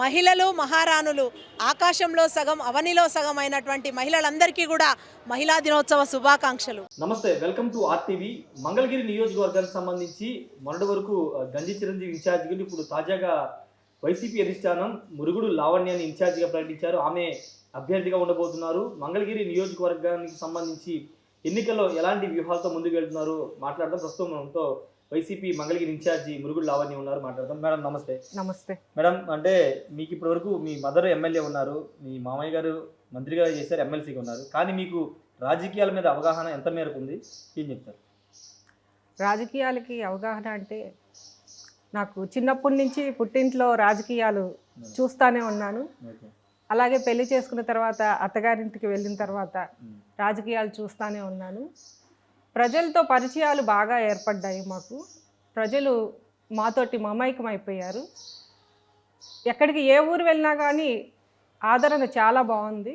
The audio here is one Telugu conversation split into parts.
మహిళలు మహారాణులు ఆకాశంలో సగం అవనిలో సగం అయినటువంటి మహిళలందరికీ కూడా మహిళా దినోత్సవ శుభాకాంక్షలు. నమస్తే, వెల్కమ్ టు ఆర్టీవీ. మంగళగిరి నియోజకవర్గానికి సంబంధించి మొన్నటి వరకు గంజి చిరంజీవి ఇన్ఛార్జిగా, ఇప్పుడు తాజాగా వైసీపీ అధిష్టానం మురుగుడు లావణ్యాన్ని ఇన్ఛార్జిగా ప్రకటించారు. ఆమె అభ్యర్థిగా ఉండబోతున్నారు. మంగళగిరి నియోజకవర్గానికి సంబంధించి ఎన్నికల్లో ఎలాంటి వ్యూహాలతో ముందుకు వెళ్తున్నారు మాట్లాడడం ప్రస్తుతం మనతో వైసీపీ మంగళగిరి ఇన్ఛార్జి మురుగుడు లావణ్య ఉన్నారు. మాట్లాడదాం. మేడం నమస్తే. నమస్తే మేడం, అంటే మీకు ఇప్పటి వరకు మీ మదర్ ఎమ్మెల్యే ఉన్నారు, మీ మామయ్య గారు మంత్రిగా చేశారు, ఎమ్మెల్సీగా ఉన్నారు. కానీ మీకు రాజకీయాల మీద అవగాహన ఎంత మేరకు ఉంది, ఏం చెప్తారు? రాజకీయాలకి అవగాహన అంటే నాకు చిన్నప్పటి నుంచి పుట్టింట్లో రాజకీయాలు చూస్తూనే ఉన్నాను. అలాగే పెళ్లి చేసుకున్న తర్వాత అత్తగారింటికి వెళ్ళిన తర్వాత రాజకీయాలు చూస్తూనే ఉన్నాను. ప్రజలతో పరిచయాలు బాగా ఏర్పడ్డాయి మాకు. ప్రజలు మాతోటి మమైకం అయిపోయారు. ఎక్కడికి ఏ ఊరు వెళ్ళినా కానీ ఆదరణ చాలా బాగుంది.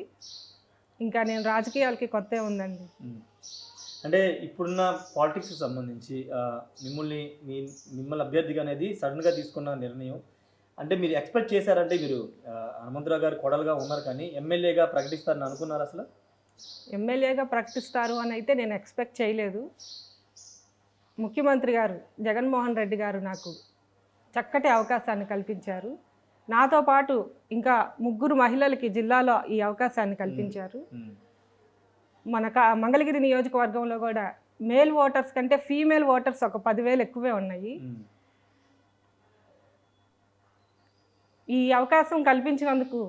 ఇంకా నేను రాజకీయాలకి కొత్త ఉందండి. అంటే ఇప్పుడున్న పాలిటిక్స్కి సంబంధించి మిమ్మల్ని అభ్యర్థిగా అనేది సడన్గా తీసుకున్న నిర్ణయం అంటే మీరు ఎక్స్పెక్ట్ చేశారంటే, మీరు హనుమంతరావు గారు కొడలుగా ఉన్నారు కానీ ఎమ్మెల్యేగా ప్రకటిస్తారని అనుకున్నారు? అసలు ఎమ్మెల్యేగా ప్రకటిస్తారు అని అయితే నేను ఎక్స్పెక్ట్ చేయలేదు. ముఖ్యమంత్రి గారు జగన్మోహన్ రెడ్డి గారు నాకు చక్కటి అవకాశాన్ని కల్పించారు. నాతో పాటు ఇంకా 3 మహిళలకి జిల్లాలో ఈ అవకాశాన్ని కల్పించారు. మన మంగళగిరి నియోజకవర్గంలో కూడా మేల్ ఓటర్స్ కంటే ఫీమేల్ ఓటర్స్ ఒక 10,000 ఎక్కువే ఉన్నాయి. ఈ అవకాశం కల్పించినందుకు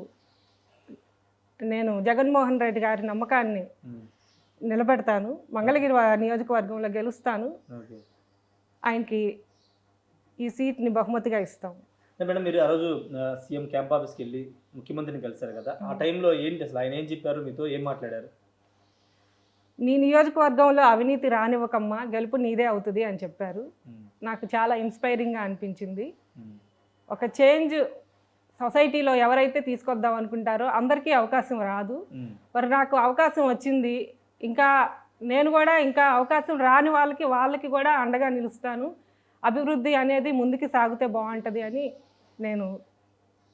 నేను జగన్మోహన్ రెడ్డి గారి నమ్మకాన్ని నిలబెడతాను. మంగళగిరి నియోజకవర్గంలో గెలుస్తాను. ఆయనకి ఈ సీట్ని బహుమతిగా ఇస్తాం. మేడం, మీరు ఆ రోజు సీఎం క్యాంప్ ఆఫీస్కి వెళ్ళి ముఖ్యమంత్రిని కలిశారు కదా, ఆ టైంలో ఏంటి అసలు ఆయన ఏం చెప్పారు, మీతో ఏం మాట్లాడారు? నీ నియోజకవర్గంలో అవినీతి రానివ్వకమ్మా, గెలుపు నీదే అవుతుంది అని చెప్పారు. నాకు చాలా ఇన్స్పైరింగ్గా అనిపించింది. ఒక చేంజ్ సొసైటీలో ఎవరైతే తీసుకొద్దాం అనుకుంటారో అందరికీ అవకాశం రాదు. మరి నాకు అవకాశం వచ్చింది. ఇంకా నేను కూడా ఇంకా అవకాశం రాని వాళ్ళకి కూడా అండగా నిలుస్తాను. అభివృద్ధి అనేది ముందుకు సాగితే బాగుంటుంది అని నేను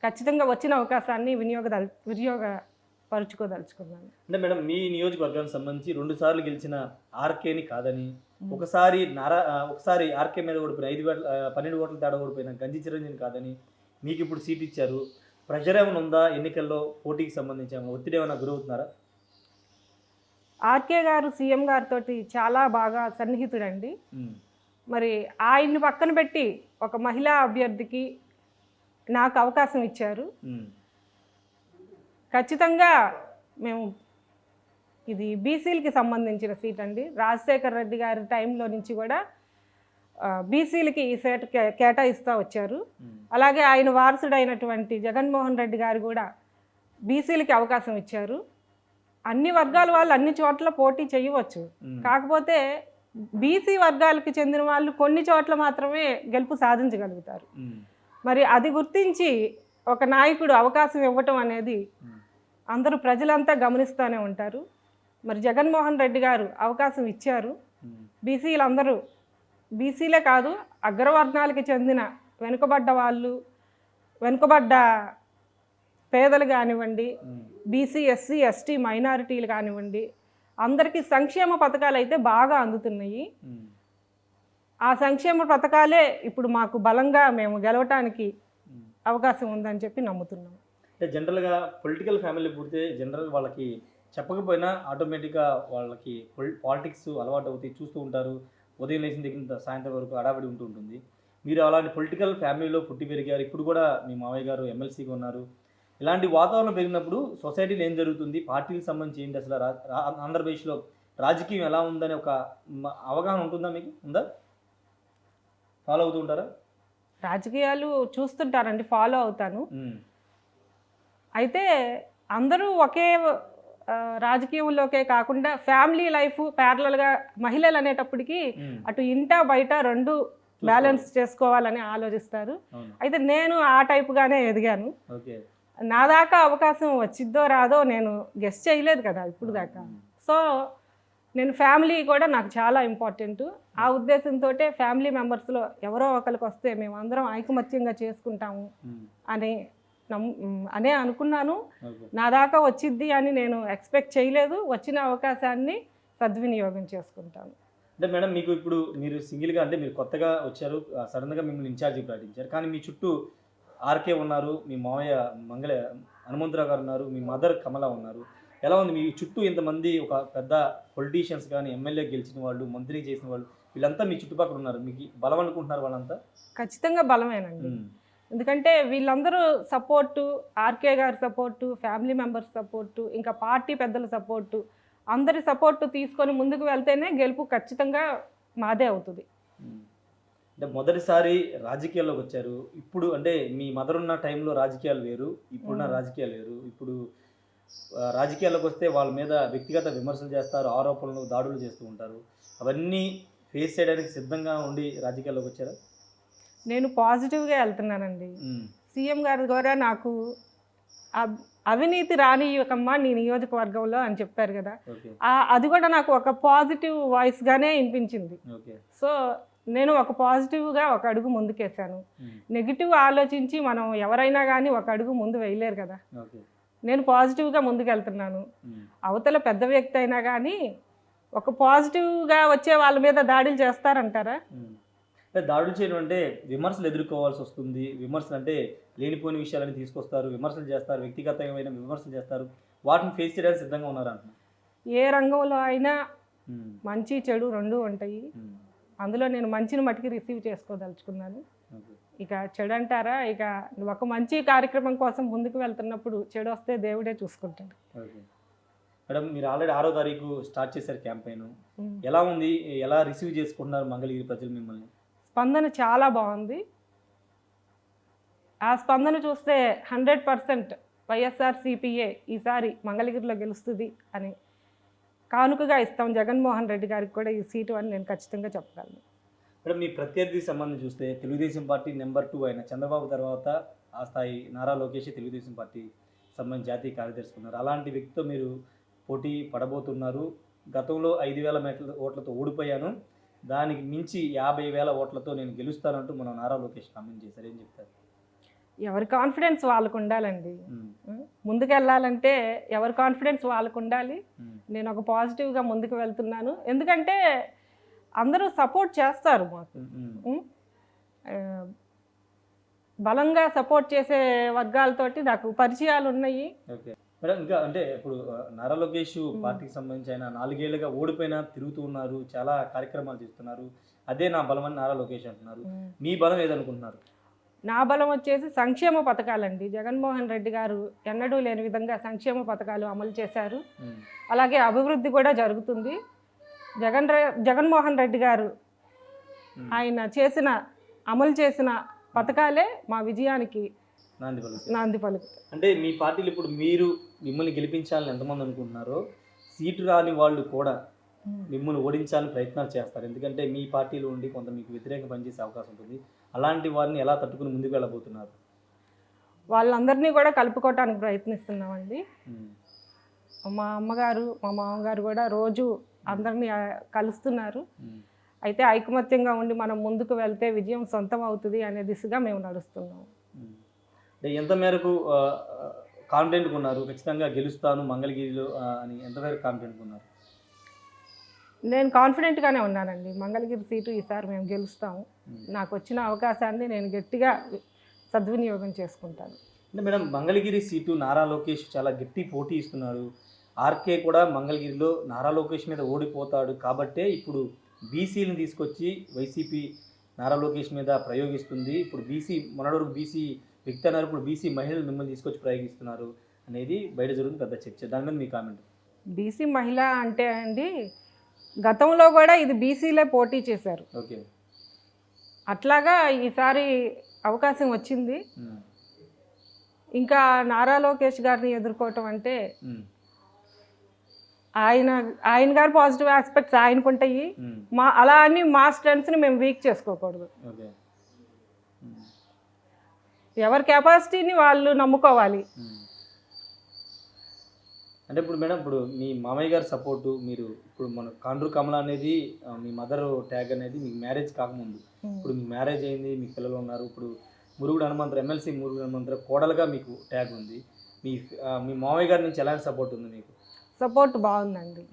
ఖచ్చితంగా వచ్చిన అవకాశాన్ని వినియోగపరుచుకోదలుచుకున్నాను. అంటే మేడం, మీ నియోజకవర్గానికి సంబంధించి 2 సార్లు గెలిచిన ఆర్కేని కాదని, ఒకసారి ఆర్కే మీద ఓడిపోయిన 12 ఓట్ల తేడా ఓడిపోయిన గంజి చిరంజీవిని కాదని మీకు ఇప్పుడు సీట్ ఇచ్చారు. ప్రెషర్ ఏమైనా ఉందా? ఎన్నికల్లో పోటీకి సంబంధించి ఒత్తిడి ఏమైనా గురవుతున్నారా? ఆర్కే గారు సీఎం గారితో చాలా బాగా సన్నిహితుడండి. మరి ఆయన్ని పక్కన పెట్టి ఒక మహిళా అభ్యర్థికి నాకు అవకాశం ఇచ్చారు. ఖచ్చితంగా మేము ఇది బీసీలకి సంబంధించిన సీట్ అండి. రాజశేఖర్ రెడ్డి గారి టైంలో నుంచి కూడా బీసీలకి ఈ సీట్ కేటాయిస్తూ వచ్చారు. అలాగే ఆయన వారసుడైనటువంటి జగన్మోహన్ రెడ్డి గారు కూడా బీసీలకి అవకాశం ఇచ్చారు. అన్ని వర్గాల వాళ్ళు అన్ని చోట్ల పోటీ చేయవచ్చు. కాకపోతే బీసీ వర్గాలకి చెందిన వాళ్ళు కొన్ని చోట్ల మాత్రమే గెలుపు సాధించగలుగుతారు. మరి అది గుర్తించి ఒక నాయకుడు అవకాశం ఇవ్వటం అనేది అందరూ ప్రజలంతా గమనిస్తూనే ఉంటారు. మరి జగన్మోహన్ రెడ్డి గారు అవకాశం ఇచ్చారు. బీసీలందరూ, బీసీలే కాదు అగ్రవర్ణాలకి చెందిన వెనుకబడ్డ పేదలు కానివ్వండి, బీసీ ఎస్సీ ఎస్టీ మైనారిటీలు కానివ్వండి, అందరికీ సంక్షేమ పథకాలు అయితే బాగా అందుతున్నాయి. ఆ సంక్షేమ పథకాలే ఇప్పుడు మాకు బలంగా మేము గెలవటానికి అవకాశం ఉందని చెప్పి నమ్ముతున్నాం. అంటే జనరల్గా పొలిటికల్ ఫ్యామిలీ పుడితే జనరల్ వాళ్ళకి చెప్పకపోయినా ఆటోమేటిక్గా వాళ్ళకి పాలిటిక్స్ అలవాటు అవుతాయి, చూస్తూ ఉంటారు. ఉదయం లేచిన దగ్గర సాయంత్రం వరకు హడావిడి ఉంటుంది. మీరు అలాంటి పొలిటికల్ ఫ్యామిలీలో పుట్టి పెరిగారు. ఇప్పుడు కూడా మీ మామయ్య గారు ఎమ్మెల్సీగా ఉన్నారు. ఇలాంటి వాతావరణం పెరిగినప్పుడు సొసైటీలో ఏం జరుగుతుంది, పార్టీకి సంబంధించి ఏంటి, అసలు ఆంధ్రప్రదేశ్లో రాజకీయం ఎలా ఉందనే ఒక అవగాహన ఉంటుందా? మీకు ఉందా? ఫాలో అవుతూ ఉంటారా? రాజకీయాలు చూస్తుంటారండి, ఫాలో అవుతాను. అయితే అందరూ ఒకే రాజకీయంలోకే కాకుండా ఫ్యామిలీ లైఫ్ ప్యారలల్గా మహిళలు అనేటప్పటికీ అటు ఇంట బయట 2 బ్యాలెన్స్ చేసుకోవాలని ఆలోచిస్తారు. అయితే నేను ఆ టైపుగానే ఎదిగాను. నా దాకా అవకాశం వచ్చిద్దో రాదో నేను గెస్ చేయలేదు కదా ఇప్పుడు దాకా. సో నేను ఫ్యామిలీ కూడా నాకు చాలా ఇంపార్టెంట్. ఆ ఉద్దేశంతో ఫ్యామిలీ మెంబర్స్లో ఎవరో ఒకరికి వస్తే మేము అందరం ఐకమత్యంగా చేసుకుంటాము అని అనే అనుకున్నాను. ఓకే. నా దాకా వచ్చిద్ది అని నేను ఎక్స్పెక్ట్ చేయలేదు. వచ్చిన అవకాశాన్ని సద్వినియోగం చేసుకుంటాను. అంటే మేడం మీకు ఇప్పుడు మీరు సింగిల్గా అంటే మీరు కొత్తగా వచ్చారు, సడన్గా మిమ్మల్ని ఇన్ఛార్జి ప్రకటించారు, కానీ మీ చుట్టూ ఆర్కే ఉన్నారు, మీ మామయ్య హనుమంతరావు గారు ఉన్నారు, మీ మదర్ కమల ఉన్నారు. ఎలా ఉంది మీ చుట్టూ ఇంతమంది ఒక పెద్ద పొలిటీషియన్స్ కానీ ఎమ్మెల్యే గెలిచిన వాళ్ళు, మంత్రి చేసిన వాళ్ళు, వీళ్ళంతా మీ చుట్టుపక్కల ఉన్నారు. మీకు బలం అనుకుంటున్నారు వాళ్ళంతా? ఖచ్చితంగా బలమేనండి. ఎందుకంటే వీళ్ళందరూ సపోర్టు, ఆర్కే గారి సపోర్టు, ఫ్యామిలీ మెంబర్స్ సపోర్టు, ఇంకా పార్టీ పెద్దల సపోర్టు, అందరి సపోర్టు తీసుకొని ముందుకు వెళ్తేనే గెలుపు ఖచ్చితంగా మాదే అవుతుంది. అంటే మొదటిసారి రాజకీయాల్లోకి వచ్చారు. ఇప్పుడు అంటే మీ మదర్ ఉన్న టైంలో రాజకీయాలు వేరు, ఇప్పుడున్న రాజకీయాలు వేరు. ఇప్పుడు రాజకీయాల్లోకి వస్తే వాళ్ళ మీద వ్యక్తిగత విమర్శలు చేస్తారు, ఆరోపణలు, దాడులు చేస్తూ ఉంటారు. అవన్నీ ఫేస్ చేయడానికి సిద్ధంగా ఉండి రాజకీయాల్లోకి వచ్చారా? నేను పాజిటివ్గా వెళ్తున్నానండి. సీఎం గారి ద్వారా నాకు అవినీతి రానియకమ్మా నీ నియోజకవర్గంలో అని చెప్పారు కదా, అది కూడా నాకు ఒక పాజిటివ్ వాయిస్గానే వినిపించింది. సో నేను ఒక పాజిటివ్గా ఒక అడుగు ముందుకేసాను. నెగిటివ్ ఆలోచించి మనం ఎవరైనా కానీ ఒక అడుగు ముందు వేయలేరు కదా. నేను పాజిటివ్గా ముందుకెళ్తున్నాను. అవతల పెద్ద వ్యక్తి అయినా కానీ ఒక పాజిటివ్గా వచ్చే వాళ్ళ మీద దాడులు చేస్తారంటారా? అంటే దాడులు చేయడం అంటే విమర్శలు ఎదుర్కోవాల్సి వస్తుంది. విమర్శలు అంటే లేనిపోయిన విషయాలని తీసుకొస్తారు, విమర్శలు చేస్తారు, వ్యక్తిగతమైన విమర్శలు చేస్తారు. వాటిని ఫేస్ చేయడానికి సిద్ధంగా ఉన్నారు అంటున్నారు. ఏ రంగంలో అయినా మంచి చెడు రెండు ఉంటాయి. అందులో నేను మంచిని మట్టికి రిసీవ్ చేసుకోదలుచుకున్నాను. ఇక చెడు అంటారా, ఇక ఒక మంచి కార్యక్రమం కోసం ముందుకు వెళ్తున్నప్పుడు చెడు వస్తే దేవుడే చూసుకుంటాడు. మేడం మీరు ఆల్రెడీ 6వ తారీఖు స్టార్ట్ చేశారు క్యాంపెయిన్. ఎలా ఉంది, ఎలా రిసీవ్ చేసుకుంటున్నారు మంగళగిరి ప్రజలు మిమ్మల్ని? స్పందన చాలా బాగుంది. ఆ స్పందన చూస్తే 100% వైఎస్ఆర్సీపీఏ ఈసారి మంగళగిరిలో గెలుస్తుంది అని కానుకగా ఇస్తాం జగన్మోహన్ రెడ్డి గారికి కూడా ఈ సీటు అని నేను ఖచ్చితంగా చెప్పగలను. మేడం మీ ప్రత్యర్థి సంబంధం చూస్తే తెలుగుదేశం పార్టీ నెంబర్ 2 అయిన చంద్రబాబు తర్వాత ఆ స్థాయి నారా లోకేష్ తెలుగుదేశం పార్టీ సంబంధించి జాతీయ కార్యదర్శి ఉన్నారు. అలాంటి వ్యక్తితో మీరు పోటీ పడబోతున్నారు. గతంలో 5,000 ఓట్లతో ఓడిపోయాను, దానికి మించి 50,000 ఓట్లతో నేను గెలుస్తానంటూ మన నారా లోకేష్ కామెంట్ చేశారు. ఏం చెప్తారు? ఎవరి కాన్ఫిడెన్స్ వాళ్ళకు ఉండాలండి. ముందుకెళ్ళాలంటే ఎవరి కాన్ఫిడెన్స్ వాళ్ళకు ఉండాలి. నేను ఒక పాజిటివ్గా ముందుకు వెళ్తున్నాను. ఎందుకంటే అందరూ సపోర్ట్ చేస్తారు మాకు. బలంగా సపోర్ట్ చేసే వర్గాలతోటి నాకు పరిచయాలు ఉన్నాయి. ఓకే మేడం, ఇంకా అంటే ఇప్పుడు నారా లోకేష్ పార్టీకి సంబంధించి ఆయన 4 ఏళ్ళుగా ఓడిపోయినా తిరుగుతూ ఉన్నారు, చాలా కార్యక్రమాలు చేస్తున్నారు. అదే నా బలం అని నారా లోకేష్ అంటున్నారు. మీ బలం ఏదనుకుంటున్నారు? నా బలం వచ్చేసి సంక్షేమ పథకాలండి. జగన్మోహన్ రెడ్డి గారు ఎన్నడూ లేని విధంగా సంక్షేమ పథకాలు అమలు చేశారు. అలాగే అభివృద్ధి కూడా జరుగుతుంది. జగన్మోహన్ రెడ్డి గారు ఆయన అమలు చేసిన పథకాలే మా విజయానికి నాంది పలుకుతాయి. అంటే మీ పార్టీలు ఇప్పుడు మిమ్మల్ని గెలిపించాలని ఎంతమంది అనుకుంటున్నారో, సీటు రాని వాళ్ళు కూడా మిమ్మల్ని ఓడించాలని ప్రయత్నాలు చేస్తారు. ఎందుకంటే మీ పార్టీలో ఉండి కొంత మీకు వ్యతిరేకంగా పనిచేసే అవకాశం ఉంటుంది. అలాంటి వారిని ఎలా తట్టుకుని ముందుకు వెళ్ళబోతున్నారు? వాళ్ళందరినీ కూడా కలుపుకోవటానికి ప్రయత్నిస్తున్నామండి. మా అమ్మగారు, మా మామగారు కూడా రోజు అందరినీ కలుస్తున్నారు. అయితే ఐకమత్యంగా ఉండి మనం ముందుకు వెళ్తే విజయం సొంతం అవుతుంది అనే దిశగా మేము నడుస్తున్నాము. అంటే ఎంత మేరకు కాన్ఫిడెంట్గా ఉన్నారు? ఖచ్చితంగా గెలుస్తాను మంగళగిరిలో అని ఎంతవరకు కాన్ఫిడెంట్గా ఉన్నారు? నేను కాన్ఫిడెంట్గానే ఉన్నానండి. మంగళగిరి సీటు ఈసారి మేము గెలుస్తాము. నాకు వచ్చిన అవకాశాన్ని నేను గట్టిగా సద్వినియోగం చేసుకుంటాను. అంటే మేడం మంగళగిరి సీటు నారా లోకేష్ చాలా గట్టి పోటీ ఇస్తున్నారు. ఆర్కే కూడా మంగళగిరిలో నారా లోకేష్ మీద ఓడిపోతాడు కాబట్టే ఇప్పుడు బీసీలను తీసుకొచ్చి వైసీపీ నారా లోకేష్ మీద ప్రయోగిస్తుంది. ఇప్పుడు మొన్నటి బీసీ వ్యక్తి అన్నారు, ఇప్పుడు బీసీ మహిళలు మిమ్మల్ని తీసుకొచ్చి ప్రయోగిస్తున్నారు అనేది బయట జరుగుతుంది పెద్ద చర్చ. దాని మీద మీ కామెంట్? బీసీ మహిళ అంటే అండి, గతంలో కూడా ఇది బీసీలే పోటీ చేశారు. ఓకే, అట్లాగా ఈసారి అవకాశం వచ్చింది. ఇంకా నారా లోకేష్ గారిని ఎదుర్కోవటం అంటే ఆయన గారు పాజిటివ్ ఆస్పెక్ట్స్ ఆయనకు ఉంటాయి. అలా అని మా స్ట్రెంత్స్ని మేము వీక్ చేసుకోకూడదు. ఎవరి కెపాసిటీని వాళ్ళు నమ్ముకోవాలి. అంటే ఇప్పుడు మేడం, ఇప్పుడు మీ మామయ్య గారి సపోర్టు, మీరు ఇప్పుడు మన కాండ్రు కమల అనేది మీ మదర్ ట్యాగ్ అనేది మీకు మ్యారేజ్ కాకముందు, ఇప్పుడు మీకు మ్యారేజ్ అయింది, మీ పిల్లలు ఉన్నారు, ఇప్పుడు మురుగుడు హనుమంతరావు, ఎమ్మెల్సీ మురుగుడు హనుమంతరావు కోడలుగా మీకు ట్యాగ్ ఉంది. మీ మామయ్య గారి నుంచి ఎలాంటి సపోర్ట్ ఉంది మీకు? సపోర్ట్ బాగుందండి.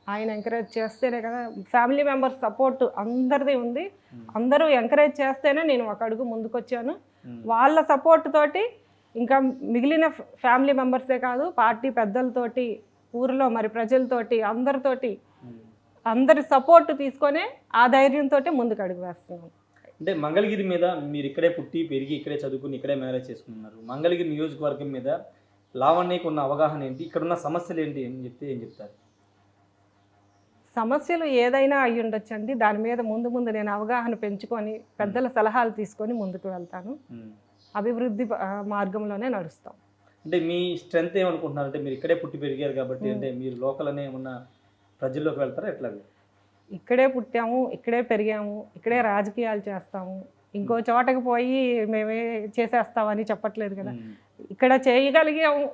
ఆయన ఎంకరేజ్ చేస్తేనే కదా, ఫ్యామిలీ మెంబర్స్ సపోర్ట్ అందరిది ఉంది. అందరూ ఎంకరేజ్ చేస్తేనే నేను ఒక అడుగు ముందుకొచ్చాను. వాళ్ళ సపోర్ట్ తోటి ఇంకా మిగిలిన ఫ్యామిలీ మెంబర్సే కాదు, పార్టీ పెద్దలతోటి, ఊరిలో మరి ప్రజలతోటి, అందరి సపోర్ట్ తీసుకొనే ఆ ధైర్యంతో ముందుకు అడుగు వేస్తున్నాను. అంటే మంగళగిరి మీద మీరు ఇక్కడే పుట్టి పెరిగి ఇక్కడే చదువుకుని ఇక్కడే మ్యారేజ్ చేసుకున్నారు. మంగళగిరి నియోజకవర్గం మీద లావణ్యకు ఉన్న అవగాహన ఏంటి, ఇక్కడ ఉన్న సమస్యలు ఏంటి అని చెప్తే ఏం చెప్తారు? సమస్యలు ఏదైనా అయ్యి ఉండొచ్చండి. దాని మీద ముందు నేను అవగాహన పెంచుకొని పెద్దల సలహాలు తీసుకొని ముందుకు వెళ్తాను. అభివృద్ధి మార్గంలోనే నడుస్తాం. అంటే మీ స్ట్రెంత్ ఏమనుకుంటున్నారు? అంటే మీరు ఇక్కడే పుట్టి పెరిగారు కాబట్టి అంటే మీరు లోకల్ అనే ఉన్న ప్రజల్లోకి వెళ్తారా ఎట్లా? ఇక్కడే పుట్టాము, ఇక్కడే పెరిగాము, ఇక్కడే రాజకీయాలు చేస్తాము. ఇంకో చోటకి పోయి మేమే చేసేస్తామని చెప్పట్లేదు కదా. ఇక్కడ చేయగలిగాము.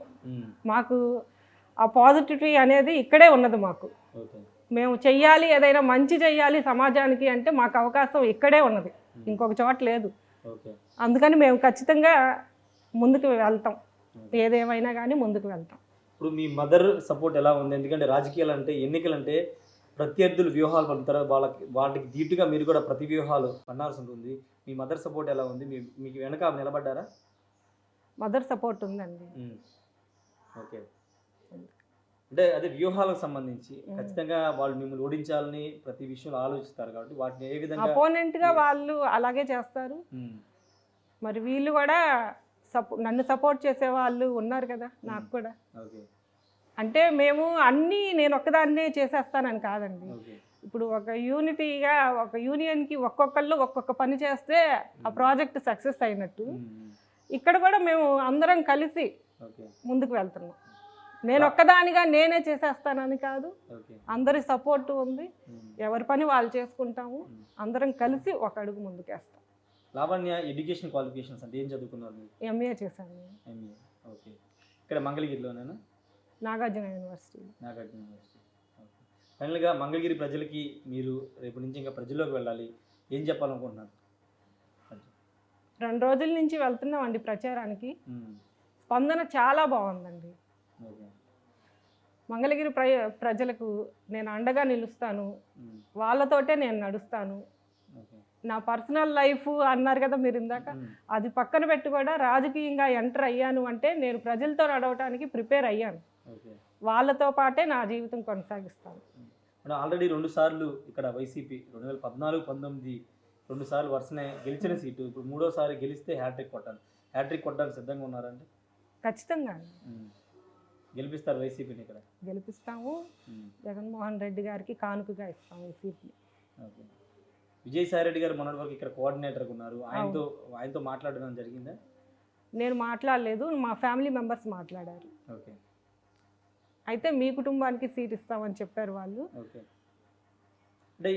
మాకు ఆ పాజిటివిటీ అనేది ఇక్కడే ఉన్నది. మాకు మేము చెయ్యాలి, ఏదైనా మంచి చెయ్యాలి సమాజానికి అంటే మాకు అవకాశం ఇక్కడే ఉన్నది, ఇంకొక చోట లేదు. అందుకని మేము ఖచ్చితంగా ముందుకు వెళ్తాం, ఏదేమైనా కానీ ముందుకు వెళ్తాం. ఇప్పుడు మీ మదర్ సపోర్ట్ ఎలా ఉంది? ఎందుకంటే రాజకీయాలు అంటే, ఎన్నికలు అంటే ప్రత్యర్థులు వ్యూహాలు పడతారు, వాటికి ధీటుగా మీరు కూడా ప్రతి వ్యూహాలు పన్నాల్సి ఉంటుంది. మీ మదర్ సపోర్ట్ ఎలా ఉంది? మీకు వెనక నిలబడ్డారా? మదర్ సపోర్ట్ ఉందండి. ఓకే. అంటే అదే వ్యూహాలకు సంబంధించి ఖచ్చితంగా వాళ్ళు మిమ్మల్ని ఓడించాలని ప్రతి విషయంలో ఆలోచిస్తారు కాబట్టి వాటిని ఏ విధంగా అపోనెంట్గా వాళ్ళు అలాగే చేస్తారు. మరి వీళ్ళు కూడా నన్ను సపోర్ట్ చేసే వాళ్ళు ఉన్నారు కదా నాకు కూడా. అంటే మేము అన్నీ నేను ఒక్కదాన్నే చేసేస్తానని కాదండి. ఇప్పుడు ఒక యూనిటీగా ఒక యూనియన్కి ఒక్కొక్కళ్ళు ఒక్కొక్క పని చేస్తే ఆ ప్రాజెక్ట్ సక్సెస్ అయినట్టు ఇక్కడ కూడా మేము అందరం కలిసి ముందుకు వెళ్తున్నాం. నేను ఒక్కదానిగా నేనే చేసేస్తానని కాదు, అందరి సపోర్ట్ ఉంది. ఎవరి పని వాళ్ళు చేసుకుంటాము, అందరం కలిసి ఒక అడుగు ముందుకేస్తాం. లావణ్య ఎడ్యుకేషన్ క్వాలిఫికేషన్స్ అంటే ఏం చదువుకున్నారు? ఎంఏ చేశాను. ఎంఏ. ఓకే. ఇక్కడ మంగళగిరిలోనేనా? Nagarjuna university. Nagarjuna university. Okay. ఫైనల్గా మంగళగిరి ప్రజలకి మీరు రేపు నుంచి ఇంకా ప్రజల్లోకి వెళ్ళాలి, ఏం చెప్పాలనుకుంటున్నారు? 2 రోజుల నుంచి వెళ్తున్నామండి ప్రచారానికి. స్పందన చాలా బాగుందండి. మంగళగిరి ప్రజలకు నేను అండగా నిలుస్తాను, వాళ్ళతోటే నేను నడుస్తాను. నా పర్సనల్ లైఫ్ అన్నారు కదా మీరు ఇందాక, అది పక్కన పెట్టి కూడా రాజకీయంగా ఎంటర్ అయ్యాను అంటే నేను ప్రజలతో నడవటానికి ప్రిపేర్ అయ్యాను. వాళ్ళతో పాటే నా జీవితం కొనసాగిస్తాను. ఆల్రెడీ 2 సార్లు ఇక్కడ వైసీపీ 2014, 19 2 సార్లు వరుసనే గెలిచిన సీటు, ఇప్పుడు 3వ సారి గెలిస్తే హ్యాట్రిక్ కొట్టడానికి సిద్ధంగా ఉన్నారండి? ఖచ్చితంగా గెలిపిస్తారు వైసీపీని ఇక్కడ? గెలిపిస్తాము. జగన్మోహన్ రెడ్డి గారికి కానుకగా ఇస్తాము ఈ సీట్ని. ఓకే. విజయసాయి రెడ్డి గారు మొన్నటి వరకు ఇక్కడ కోఆర్డినేటర్గా ఉన్నారు, ఆయనతో మాట్లాడడం జరిగిందా? నేను మాట్లాడలేదు, మా ఫ్యామిలీ మెంబర్స్ మాట్లాడారు. ఓకే. అయితే మీ కుటుంబానికి సీట్ ఇస్తామని చెప్పారు వాళ్ళు. ఓకే. అంటే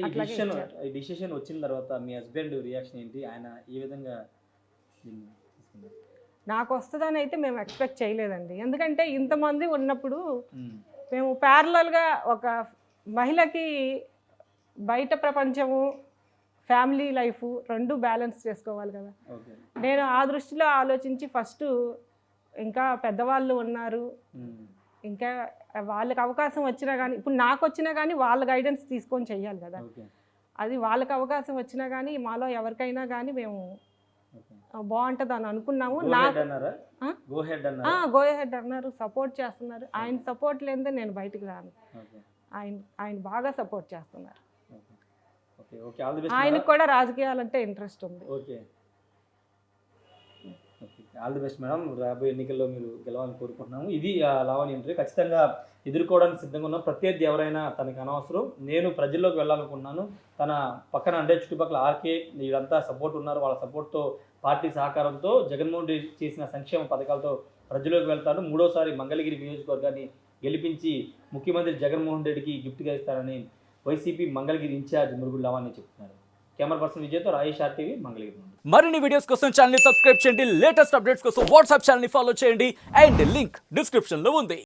ఈ డిసిషన్ వచ్చిన తర్వాత మీ హస్బెండ్ రియాక్షన్ ఏంటి? ఆయన ఏ విధంగా తీసుకున్నారు? నాకు వస్తుందని అయితే మేము ఎక్స్పెక్ట్ చేయలేదండి. ఎందుకంటే ఇంతమంది ఉన్నప్పుడు మేము ప్యారలల్గా ఒక మహిళకి బయట ప్రపంచము, ఫ్యామిలీ లైఫ్ 2 బ్యాలెన్స్ చేసుకోవాలి కదా. నేను ఆ దృష్టిలో ఆలోచించి ఫస్ట్ ఇంకా పెద్దవాళ్ళు ఉన్నారు, ఇంకా వాళ్ళకి అవకాశం వచ్చినా కానీ, ఇప్పుడు నాకు వచ్చినా కానీ వాళ్ళ గైడెన్స్ తీసుకొని చెయ్యాలి కదా. అది వాళ్ళకి అవకాశం వచ్చినా కానీ మాలో ఎవరికైనా కానీ మేము బాగుంటుంది అని అనుకున్నాము. గో హెడ్ అన్నారు, సపోర్ట్ చేస్తున్నారు. ఆయన సపోర్ట్ లేదే నేను బయటకు రాను. ఆయన బాగా సపోర్ట్ చేస్తున్నారు. ఆయనకు కూడా రాజకీయాలంటే ఇంట్రెస్ట్ ఉంది. All the best madam. రాబోయే ఎన్నికల్లో మీరు గెలవాలని కోరుకుంటున్నాము. ఇది లావణ్య ఇంటర్వ్యూ. ఖచ్చితంగా ఎదుర్కోవడానికి సిద్ధంగా ఉన్నాం. ప్రత్యర్థి ఎవరైనా తనకు అనవసరం, నేను ప్రజల్లోకి వెళ్ళాలనుకున్నాను. తన పక్కన అంటే చుట్టుపక్కల ఆర్కే వీళ్ళంతా సపోర్ట్ ఉన్నారు, వాళ్ళ సపోర్ట్తో పార్టీ సహకారంతో జగన్మోహన్ రెడ్డి చేసిన సంక్షేమ పథకాలతో ప్రజల్లోకి వెళ్తాను. 3వ సారి మంగళగిరి నియోజకవర్గాన్ని గెలిపించి ముఖ్యమంత్రి జగన్మోహన్ రెడ్డికి గిఫ్ట్గా ఇస్తారని వైసీపీ మంగళగిరి ఇన్ఛార్జ్ మురుగుడు లావణ్య చెప్తున్నారు. కెమెరా పర్సన్ విజయ్తో రాయేష్ RTV మంగళగిరి. మరిన్ని వీడియోస్ కోసం ఛానల్ ని సబ్స్క్రైబ్ చేయండి, లేటెస్ట్ అప్డేట్స్ కోసం వాట్సాప్ ఛానల్ ని ఫాలో చేయండి అండ్ లింక్ డిస్క్రిప్షన్ లో ఉంది.